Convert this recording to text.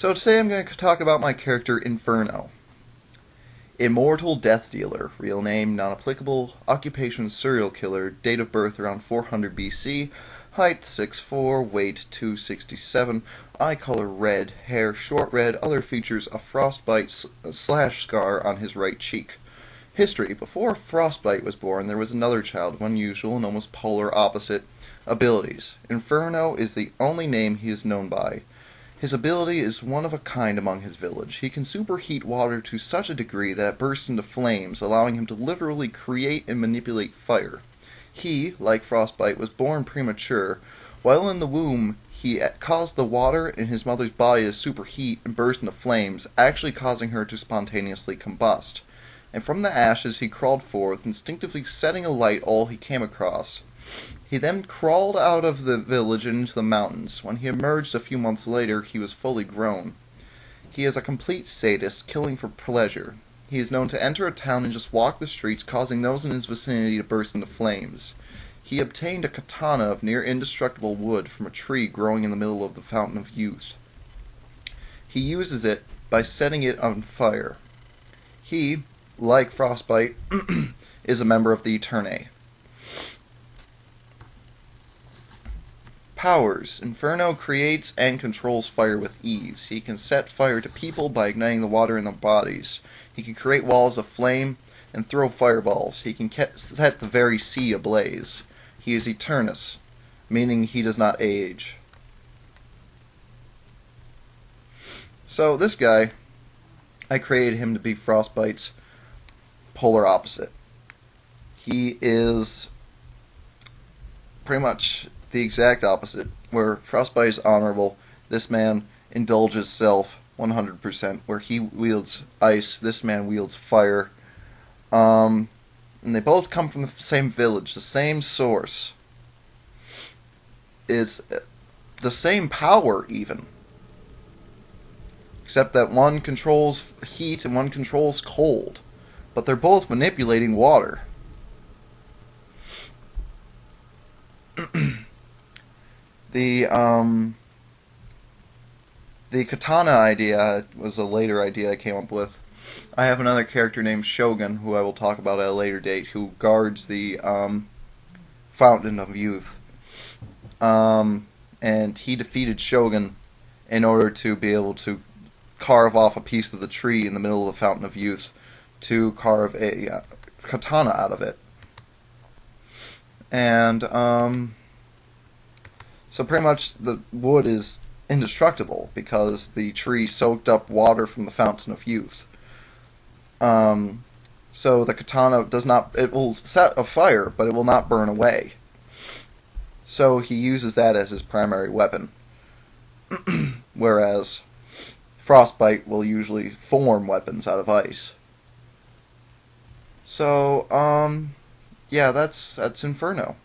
So today I'm going to talk about my character Inferno. Immortal Death Dealer, real name non-applicable, occupation serial killer, date of birth around 400 BC, height 6'4", weight 267, eye color red, hair short red, other features a frostbite slash scar on his right cheek. History: before Frostbite was born, there was another child of unusual and almost polar opposite abilities. Inferno is the only name he is known by. His ability is one of a kind among his village. He can superheat water to such a degree that it bursts into flames, allowing him to literally create and manipulate fire. He, like Frostbite, was born premature. While in the womb, he caused the water in his mother's body to superheat and burst into flames, actually causing her to spontaneously combust. And from the ashes he crawled forth, instinctively setting alight all he came across. He then crawled out of the village and into the mountains. When he emerged a few months later, he was fully grown. He is a complete sadist, killing for pleasure. He is known to enter a town and just walk the streets, causing those in his vicinity to burst into flames. He obtained a katana of near indestructible wood from a tree growing in the middle of the Fountain of Youth. He uses it by setting it on fire. He, like Frostbite, is a member of the Eternae. Powers: Inferno creates and controls fire with ease. He can set fire to people by igniting the water in their bodies. He can create walls of flame and throw fireballs. He can set the very sea ablaze. He is Eternus, meaning he does not age. So this guy, I created him to be Frostbite's polar opposite. He is pretty much the exact opposite. Where Frostbite is honorable, this man indulges self 100%. Where he wields ice, this man wields fire. And they both come from the same village, the same source. Is the same power even. Except that one controls heat and one controls cold. But they're both manipulating water. The katana idea was a later idea I came up with. I have another character named Shogun, who I will talk about at a later date, who guards the Fountain of Youth. And he defeated Shogun in order to be able to carve off a piece of the tree in the middle of the Fountain of Youth to carve a katana out of it. And so pretty much the wood is indestructible because the tree soaked up water from the Fountain of Youth. So the katana does not, it will set a fire, but it will not burn away. So he uses that as his primary weapon. Whereas Frostbite will usually form weapons out of ice. So, yeah, that's Inferno.